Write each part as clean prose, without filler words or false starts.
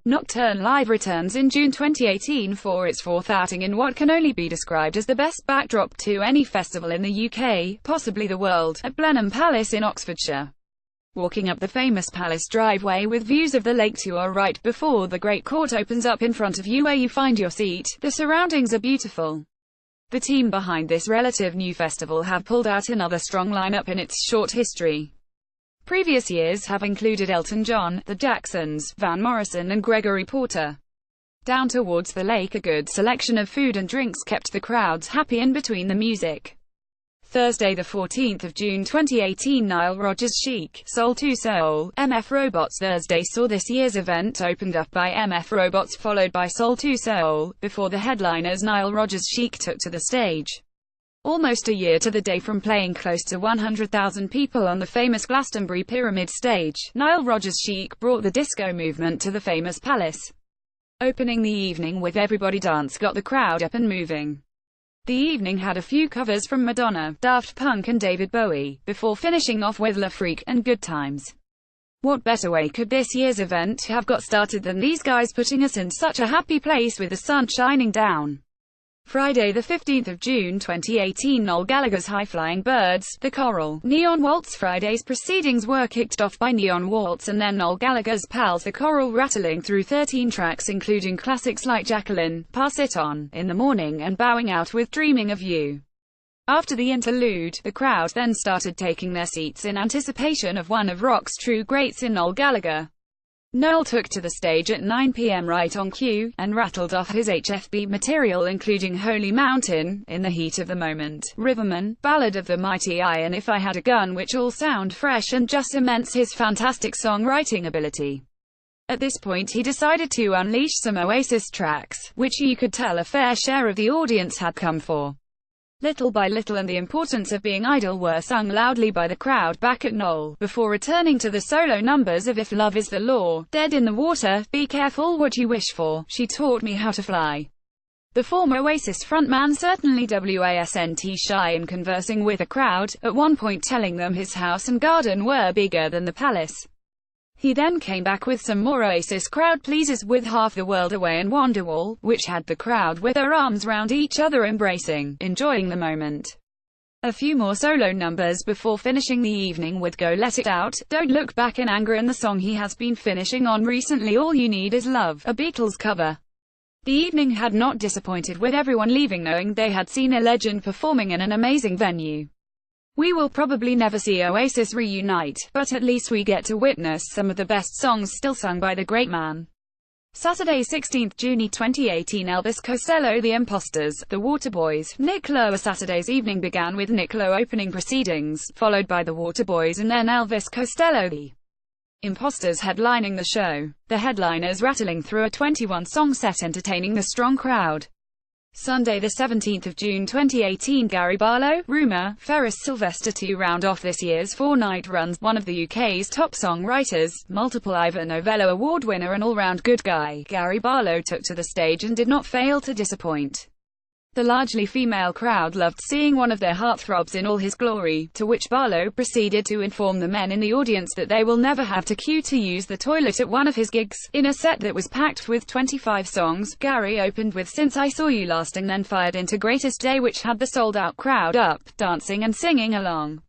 Nocturne Live returns in June 2018 for its fourth outing in what can only be described as the best backdrop to any festival in the UK, possibly the world, at Blenheim Palace in Oxfordshire. Walking up the famous palace driveway with views of the lake to your right before the Great Court opens up in front of you where you find your seat, the surroundings are beautiful. The team behind this relative new festival have pulled out another strong lineup in its short history. Previous years have included Elton John, The Jacksons, Van Morrison and Gregory Porter. Down towards the lake, a good selection of food and drinks kept the crowds happy in between the music. Thursday the 14th of June 2018, Nile Rodgers Chic, Soul to Soul, MF Robots. Thursday saw this year's event opened up by MF Robots followed by Soul to Soul, before the headliners Nile Rodgers Chic took to the stage. Almost a year to the day from playing close to 100,000 people on the famous Glastonbury Pyramid stage, Nile Rodgers Chic brought the disco movement to the famous palace. Opening the evening with Everybody Dance got the crowd up and moving. The evening had a few covers from Madonna, Daft Punk and David Bowie, before finishing off with La Freak and Good Times. What better way could this year's event have got started than these guys putting us in such a happy place with the sun shining down? Friday the 15th of June 2018, Noel Gallagher's High Flying Birds, The Coral, Neon Waltz. Friday's proceedings were kicked off by Neon Waltz and then Noel Gallagher's pals The Coral, rattling through 13 tracks including classics like Jacqueline, Pass It On, In the Morning and bowing out with Dreaming of You. After the interlude, the crowd then started taking their seats in anticipation of one of rock's true greats in Noel Gallagher. Noel took to the stage at 9 p.m. right on cue, and rattled off his HFB material including Holy Mountain, In the Heat of the Moment, Riverman, Ballad of the Mighty I and If I Had a Gun, which all sound fresh and just cements his fantastic songwriting ability. At this point he decided to unleash some Oasis tracks, which you could tell a fair share of the audience had come for. Little by Little and The Importance of Being Idle were sung loudly by the crowd back at Noel, before returning to the solo numbers of If Love Is the Law, Dead in the Water, Be Careful What You Wish For, She Taught Me How to Fly. The former Oasis frontman certainly wasn't shy in conversing with the crowd, at one point telling them his house and garden were bigger than the palace. He then came back with some more Oasis crowd pleasers with Half the World Away and Wonderwall, which had the crowd with their arms round each other embracing, enjoying the moment. A few more solo numbers before finishing the evening with Go Let It Out, Don't Look Back in Anger and the song he has been finishing on recently, All You Need Is Love, a Beatles cover. The evening had not disappointed, with everyone leaving knowing they had seen a legend performing in an amazing venue. We will probably never see Oasis reunite, but at least we get to witness some of the best songs still sung by the great man. Saturday 16th June 2018, Elvis Costello, The Imposters, The Waterboys, Nick Lowe. Saturday's evening began with Nick Lowe opening proceedings, followed by The Waterboys and then Elvis Costello. The Imposters headlining the show. The headliners rattling through a 21-song set entertaining the strong crowd. Sunday the 17th of June 2018, Gary Barlow, Rumour, Ferris Sylvester to round off this year's four-night runs. One of the UK's top songwriters, multiple Ivor Novello Award winner and all-round good guy, Gary Barlow took to the stage and did not fail to disappoint. The largely female crowd loved seeing one of their heartthrobs in all his glory, to which Barlow proceeded to inform the men in the audience that they will never have to queue to use the toilet at one of his gigs. In a set that was packed with 25 songs, Gary opened with Since I Saw You Last and then fired into Greatest Day, which had the sold-out crowd up, dancing and singing along.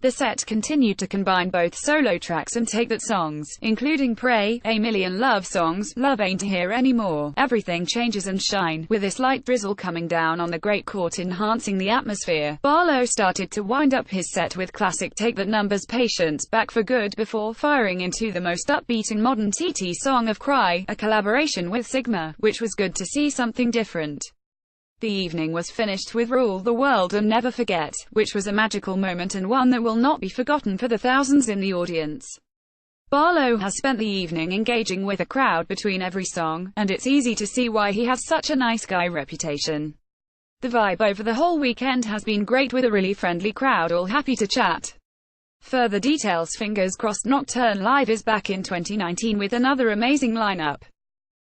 The set continued to combine both solo tracks and Take That songs, including Pray, A Million Love Songs, Love Ain't Here Anymore, Everything Changes and Shine, with a slight drizzle coming down on the Great Court enhancing the atmosphere. Barlow started to wind up his set with classic Take That numbers Patience, Back for Good before firing into the most upbeat and modern TT song of Cry, a collaboration with Sigma, which was good to see something different. The evening was finished with Rule the World and Never Forget, which was a magical moment and one that will not be forgotten for the thousands in the audience. Barlow has spent the evening engaging with a crowd between every song, and it's easy to see why he has such a nice guy reputation. The vibe over the whole weekend has been great, with a really friendly crowd all happy to chat. Further details: fingers crossed Nocturne Live is back in 2019 with another amazing lineup.